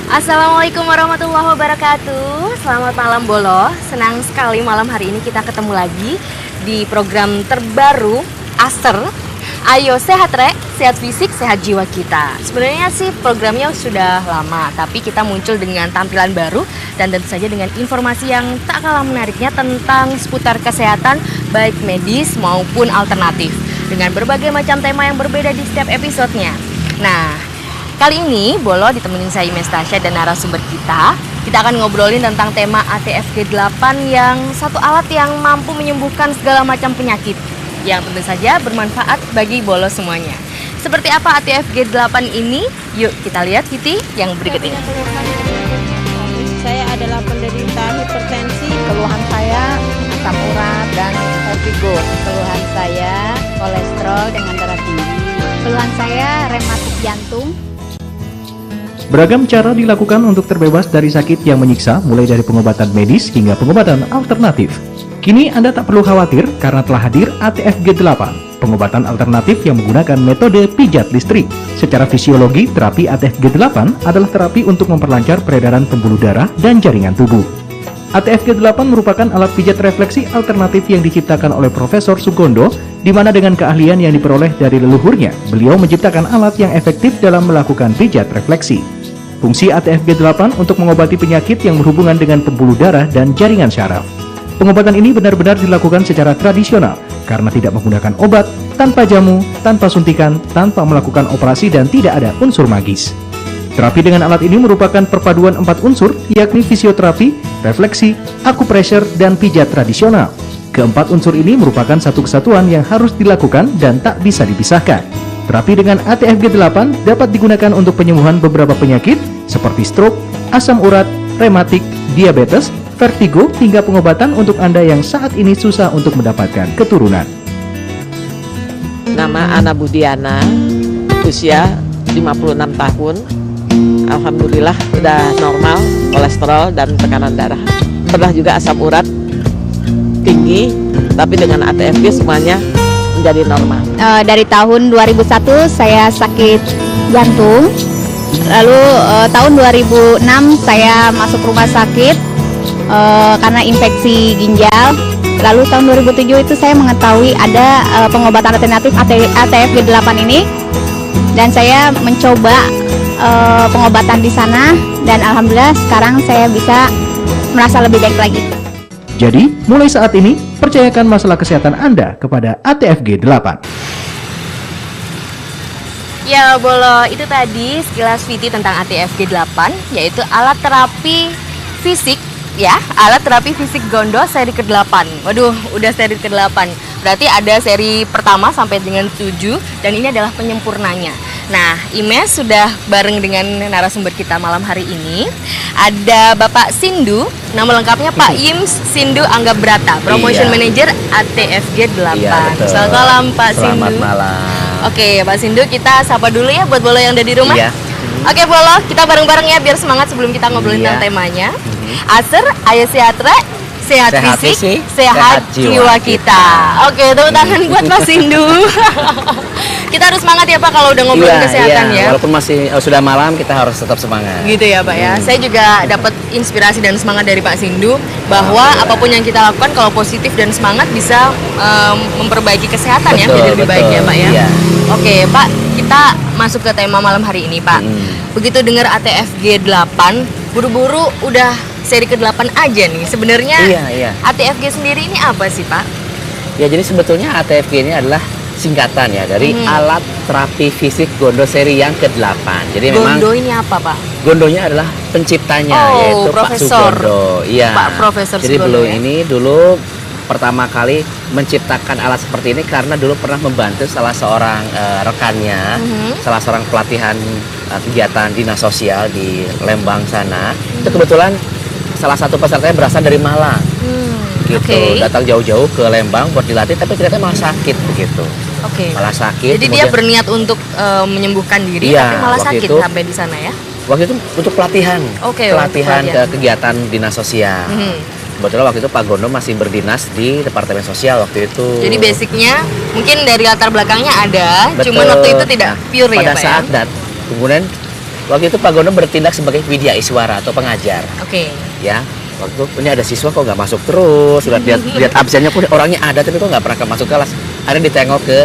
Assalamualaikum warahmatullahi wabarakatuh. Selamat malam Bolo. Senang sekali malam hari ini kita ketemu lagi di program terbaru Aser. Ayo sehat rek, sehat fisik, sehat jiwa kita. Sebenarnya sih programnya sudah lama, tapi kita muncul dengan tampilan baru dan tentu saja dengan informasi yang tak kalah menariknya tentang seputar kesehatan baik medis maupun alternatif dengan berbagai macam tema yang berbeda di setiap episodenya. Nah, kali ini Bolo ditemenin saya Mestasya dan narasumber kita. Kita akan ngobrolin tentang tema ATFG8 yang satu alat yang mampu menyembuhkan segala macam penyakit yang tentu saja bermanfaat bagi Bolo semuanya. Seperti apa ATFG8 ini? Yuk kita lihat Kiti yang berikut ini. Saya adalah penderita hipertensi. Keluhan saya asam urat dan vertigo. Keluhan saya kolesterol dengan darah tinggi. Keluhan saya rematik jantung. Beragam cara dilakukan untuk terbebas dari sakit yang menyiksa, mulai dari pengobatan medis hingga pengobatan alternatif. Kini Anda tak perlu khawatir karena telah hadir ATFG8, pengobatan alternatif yang menggunakan metode pijat listrik. Secara fisiologi, terapi ATFG8 adalah terapi untuk memperlancar peredaran pembuluh darah dan jaringan tubuh. ATFG8 merupakan alat pijat refleksi alternatif yang diciptakan oleh Profesor Sugondo, di mana dengan keahlian yang diperoleh dari leluhurnya, beliau menciptakan alat yang efektif dalam melakukan pijat refleksi. Fungsi ATFG8 untuk mengobati penyakit yang berhubungan dengan pembuluh darah dan jaringan syaraf. Pengobatan ini benar-benar dilakukan secara tradisional karena tidak menggunakan obat, tanpa jamu, tanpa suntikan, tanpa melakukan operasi dan tidak ada unsur magis. Terapi dengan alat ini merupakan perpaduan 4 unsur, yakni fisioterapi, refleksi, akupressure, dan pijat tradisional. Keempat unsur ini merupakan satu kesatuan yang harus dilakukan dan tak bisa dipisahkan. Terapi dengan ATFG8 dapat digunakan untuk penyembuhan beberapa penyakit seperti stroke, asam urat, rematik, diabetes, vertigo, hingga pengobatan untuk Anda yang saat ini susah untuk mendapatkan keturunan. Nama Ana Budiana, usia 56 tahun. Alhamdulillah sudah normal kolesterol dan tekanan darah. Pernah juga asam urat tinggi, tapi dengan ATFG semuanya menjadi normal. Dari tahun 2001 saya sakit jantung. Lalu tahun 2006 saya masuk rumah sakit karena infeksi ginjal. Lalu tahun 2007 itu saya mengetahui ada pengobatan alternatif ATFG8 ini, dan saya mencoba pengobatan di sana, dan alhamdulillah sekarang saya bisa merasa lebih baik lagi. Jadi, mulai saat ini, percayakan masalah kesehatan Anda kepada ATFG8. Ya Bolo, itu tadi sekilas Viti tentang ATFG8, yaitu alat terapi fisik. Ya, alat terapi fisik Gondo seri ke-8. Waduh, udah seri ke-8. Berarti ada seri pertama sampai dengan 7, dan ini adalah penyempurnanya. Nah, Imes sudah bareng dengan narasumber kita malam hari ini. Ada Bapak Sindu, nama lengkapnya Pak Yims Sindu Angga Brata, Promotion Manager ATFG8. Iya, Selamat malam Pak Sindu. Selamat malam. Oke, Pak Sindu, kita sapa dulu ya buat Bolo yang ada di rumah. Iya. Oke Bolo, kita bareng-bareng ya biar semangat sebelum kita ngobrolin tentang temanya. Aser, ayo sehat rek, sehat fisik, sehat jiwa kita. Oke, tepuk tangan buat Mas Sindu. Kita harus semangat ya Pak kalau udah ngobrolin kesehatan ya. Walaupun masih sudah malam, kita harus tetap semangat. Gitu ya Pak ya. Saya juga dapat inspirasi dan semangat dari Pak Sindu bahwa apapun yang kita lakukan kalau positif dan semangat bisa memperbaiki kesehatan ya, jadi lebih baik ya Pak ya. Iya. Oke Pak, kita masuk ke tema malam hari ini Pak. Begitu dengar ATFG8, buru-buru udah seri ke-8 aja nih. Sebenarnya Iya. ATFG sendiri ini apa sih Pak? Ya, jadi sebetulnya ATFG ini adalah singkatan ya dari alat terapi fisik Gondo seri yang ke-8. Jadi memang Gondo ini apa Pak? Gondonya adalah penciptanya, yaitu Profesor. Pak Sugondo. Iya. Pak Profesor Jadi Sugondo, beliau ya? ini dulu pertama kali menciptakan alat seperti ini karena dulu pernah membantu salah seorang rekannya, salah seorang pelatihan kegiatan dinas sosial di Lembang sana. Itu kebetulan salah satu pesertanya berasal dari Malang. Gitu, datang jauh-jauh ke Lembang buat dilatih, tapi ternyata malah sakit begitu. Malah sakit. Jadi dia berniat untuk menyembuhkan diri, Iya, tapi malah waktu sakit itu sampai di sana ya? Waktu itu untuk pelatihan, pelatihan ke kegiatan dinas sosial. Kebetulan waktu itu Pak Gondo masih berdinas di Departemen Sosial waktu itu. Jadi basicnya mungkin dari latar belakangnya ada, Betul. cuman waktu itu tidak pure ya pada Pak saat ya? kemudian Waktu itu Pak Gondo bertindak sebagai widya iswara atau pengajar. Oke. Ya, waktu itu ini ada siswa kok nggak masuk terus, sudah lihat absennya pun orangnya ada tapi kok nggak pernah masuk kelas. Akhirnya ditengok ke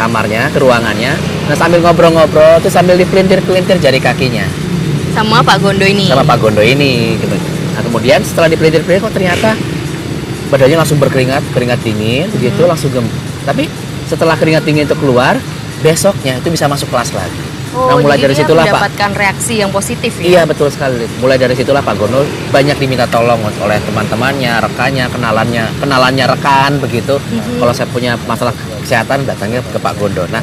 kamarnya, ke ruangannya. Nah sambil ngobrol-ngobrol, tuh sambil dipelintir-pelintir jari kakinya. Sama Pak Gondo ini. Sama Pak Gondo ini, gitu. Nah kemudian setelah dipelintir-pelintir kok ternyata badannya langsung berkeringat, keringat dingin, begitu langsung Tapi setelah keringat dingin itu keluar, besoknya itu bisa masuk kelas lagi. Oh, nah, mulai jadi dari dia situlah Pak. mendapatkan reaksi yang positif ya? Iya betul sekali. Mulai dari situlah Pak Gondo banyak diminta tolong oleh teman-temannya, rekannya, kenalannya rekan begitu. Kalau saya punya masalah kesehatan datangnya ke Pak Gondo. Nah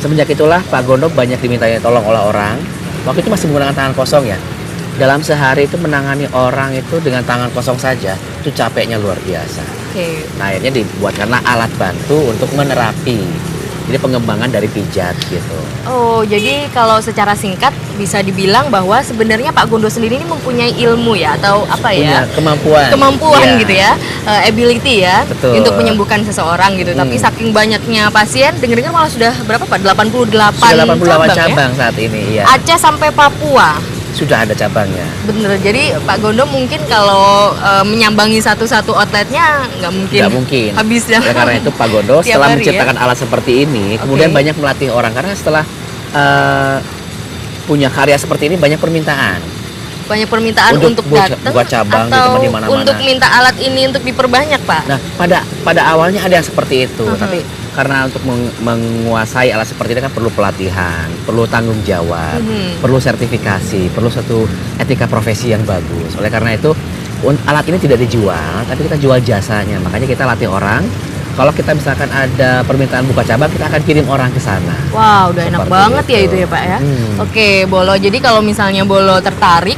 semenjak itulah Pak Gondo banyak diminta tolong oleh orang. Waktu itu masih menggunakan tangan kosong ya. Dalam sehari itu menangani orang itu dengan tangan kosong saja itu capeknya luar biasa. Oke. Nah akhirnya dibuat karena alat bantu untuk menerapi. Jadi pengembangan dari pijat gitu. Oh, jadi kalau secara singkat bisa dibilang bahwa sebenarnya Pak Gondo sendiri ini mempunyai ilmu ya atau apa ya? Punya Kemampuan Iya. gitu ya, ability ya, Betul. untuk menyembuhkan seseorang gitu. Tapi saking banyaknya pasien, dengar-dengar malah sudah berapa Pak? 88 Sudah 88 cabang ya? saat ini ya. Aceh sampai Papua. Sudah ada cabangnya. Bener, jadi Pak Gondo mungkin kalau menyambangi satu-satu outletnya nggak mungkin habis ya. Oleh karena itu Pak Gondo Tiap setelah hari menciptakan alat seperti ini, kemudian banyak melatih orang karena setelah punya karya seperti ini banyak permintaan. Banyak permintaan untuk datang buat cabang di atau teman di mana-mana. untuk minta alat ini untuk diperbanyak Pak. Nah, pada awalnya ada yang seperti itu, tapi karena untuk menguasai alat seperti ini kan perlu pelatihan, perlu tanggung jawab, perlu sertifikasi, perlu satu etika profesi yang bagus. Oleh karena itu alat ini tidak dijual, tapi kita jual jasanya. Makanya kita latih orang. Kalau kita misalkan ada permintaan buka cabang, kita akan kirim orang ke sana. Wow, udah enak Seperti banget ya itu. itu ya Pak ya. Oke, Bolo. Jadi kalau misalnya Bolo tertarik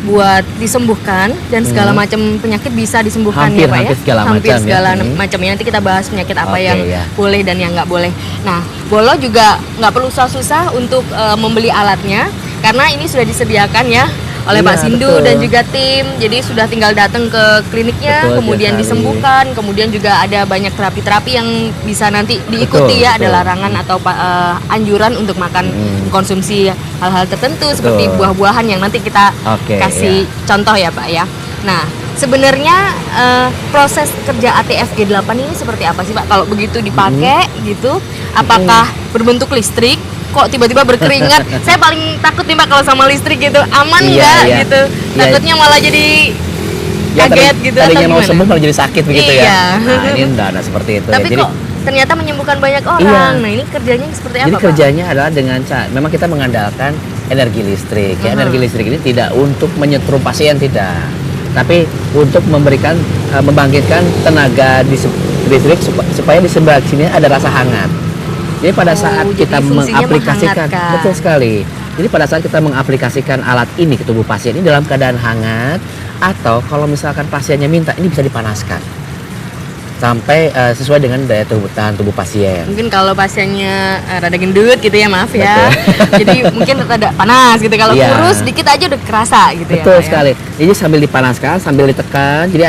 buat disembuhkan dan segala macam penyakit bisa disembuhkan ya Pak ya. Hampir segala Hampir macam ya. segala macamnya. Nanti kita bahas penyakit apa Oke, yang ya. boleh dan yang nggak boleh. Nah, Bolo juga nggak perlu susah-susah untuk membeli alatnya karena ini sudah disediakan ya oleh Iya, Pak Sindu betul. dan juga tim. Jadi sudah tinggal datang ke kliniknya, Betul kemudian sekali. disembuhkan, kemudian juga ada banyak terapi-terapi yang bisa nanti diikuti Betul, ya. Ada betul. larangan atau anjuran untuk makan konsumsi hal-hal tertentu seperti buah-buahan yang nanti kita Oke, kasih contoh ya Pak ya. Nah, sebenarnya proses kerja ATF G8 ini seperti apa sih Pak? Kalau begitu dipakai gitu, apakah berbentuk listrik? Kok tiba-tiba berkeringat? Saya paling takut nih Pak kalau sama listrik gitu. Aman Iya, nggak iya. gitu? Iya. Takutnya malah jadi kaget gitu atau tadinya mau gimana? sembuh malah jadi sakit begitu Iya. ya. Nah, ini enggak ada seperti itu Tapi ya. Jadi kok ternyata menyembuhkan banyak orang. Iya. Nah, ini kerjanya seperti apa Jadi Pak? kerjanya adalah dengan memang kita mengandalkan energi listrik. Ya, energi listrik ini tidak untuk menyetrum pasien tidak, tapi untuk membangkitkan tenaga di listrik supaya di sebelah sini ada rasa hangat. Jadi pada saat jadi kita fungsinya mengaplikasikan, menghangatkan. betul sekali. Jadi pada saat kita mengaplikasikan alat ini ke tubuh pasien ini dalam keadaan hangat, atau kalau misalkan pasiennya minta ini bisa dipanaskan sampai sesuai dengan daya tahan tubuh pasien. Mungkin kalau pasiennya rada gendut gitu ya, maaf ya. Jadi mungkin rada panas gitu. Kalau Iya. kurus dikit aja udah kerasa gitu ya. Betul Pak, ya. sekali. Jadi sambil dipanaskan, sambil ditekan. Jadi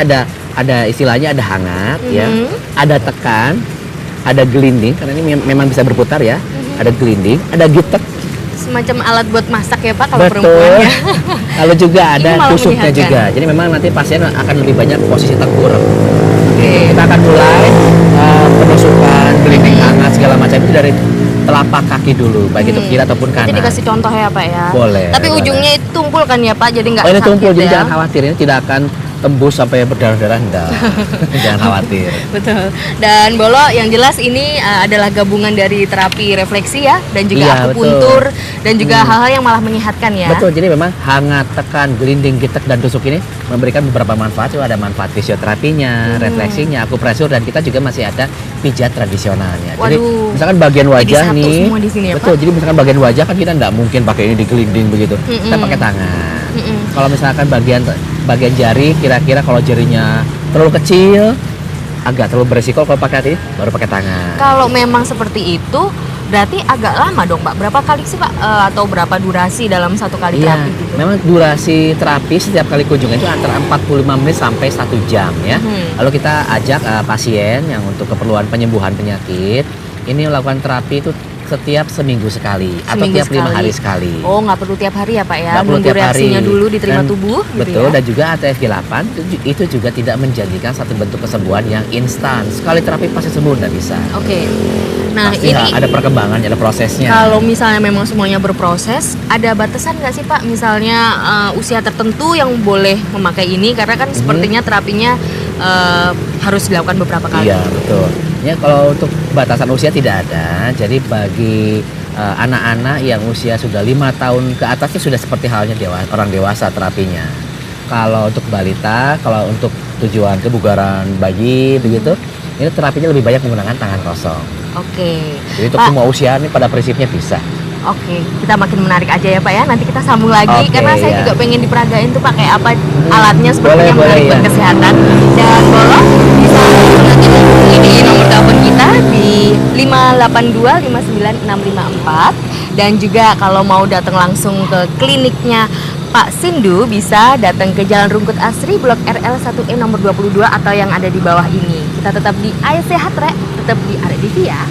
ada istilahnya ada hangat ya, ada tekan, ada gelinding karena ini memang bisa berputar ya. Ada gelinding, ada gitek. Semacam alat buat masak ya Pak kalau Betul. perempuan ya. Lalu juga ada Ini malah tusuknya menyehatkan. juga. Jadi memang nanti pasien akan lebih banyak posisi tengkurap. Oke. Kita akan mulai penusukan, gelinding hangat segala macam itu dari telapak kaki dulu, baik itu kiri ataupun kanan. Nanti dikasih contoh ya Pak ya. Boleh, Tapi boleh. ujungnya itu tumpul kan ya Pak, jadi nggak Oh, ini sakit tumpul, jadi ya. jangan khawatir, ini tidak akan tembus sampai berdarah-darah, enggak. Jangan khawatir. Betul. Dan Bolo yang jelas ini adalah gabungan dari terapi refleksi ya, dan juga Iya, akupuntur dan juga hal-hal yang malah menyehatkan ya. Betul, jadi memang hangat, tekan, gelinding, gitek, dan tusuk ini memberikan beberapa manfaat. Itu ada manfaat fisioterapinya, refleksinya, akupresur, dan kita juga masih ada pijat tradisionalnya. Jadi Waduh. misalkan bagian Jadi wajah satu nih, semua di sini ya, betul. Pak? Jadi misalkan bagian wajah kan kita nggak mungkin pakai ini digelinding begitu. Kita pakai tangan. Kalau misalkan bagian jari, kira-kira kalau jarinya terlalu kecil, agak terlalu beresiko, kalau pakai hati baru pakai tangan. Kalau memang seperti itu, berarti agak lama dong Pak. Berapa kali sih Pak? Atau berapa durasi dalam satu kali Iya, terapi gitu? memang durasi terapi setiap kali kunjungan itu antara 45 menit sampai 1 jam ya. Lalu kita ajak pasien yang untuk keperluan penyembuhan penyakit ini melakukan terapi itu setiap seminggu sekali atau Seminggu tiap 5 sekali. hari sekali. Oh, nggak perlu tiap hari ya Pak ya? Nggak perlu Nunggu tiap hari. reaksinya dulu diterima Dan- tubuh gitu Betul, ya? dan juga ATFG8 itu juga tidak menjanjikan satu bentuk kesembuhan yang instan. Sekali terapi pasti sembuh, nggak bisa. Oke. Nah, Pasti ini ada perkembangan, ada prosesnya. kalau misalnya memang semuanya berproses, ada batasan nggak sih Pak? Misalnya usia tertentu yang boleh memakai ini, karena kan sepertinya terapinya harus dilakukan beberapa kali. Iya, betul. Ya, kalau untuk batasan usia tidak ada. Jadi bagi anak-anak yang usia sudah 5 tahun ke atas itu sudah seperti halnya orang dewasa terapinya. Kalau untuk balita, kalau untuk tujuan kebugaran bayi begitu, ini terapinya lebih banyak menggunakan tangan kosong. Oke. Jadi untuk Pak, semua usia ini pada prinsipnya bisa. Oke, kita makin menarik aja ya Pak ya. Nanti kita sambung lagi Oke, karena saya ya. juga pengen diperagain tuh pakai apa alatnya sepertinya Boleh, menarik buat ya. kesehatan. Dan Bolo bisa ini nomor telepon kita di 582 59654 dan juga kalau mau datang langsung ke kliniknya Pak Sindu bisa datang ke Jalan Rungkut Asri Blok RL 1E nomor 22 atau yang ada di bawah ini. Kita tetap di Ayo Sehat Rek, tetap di RDTV ya.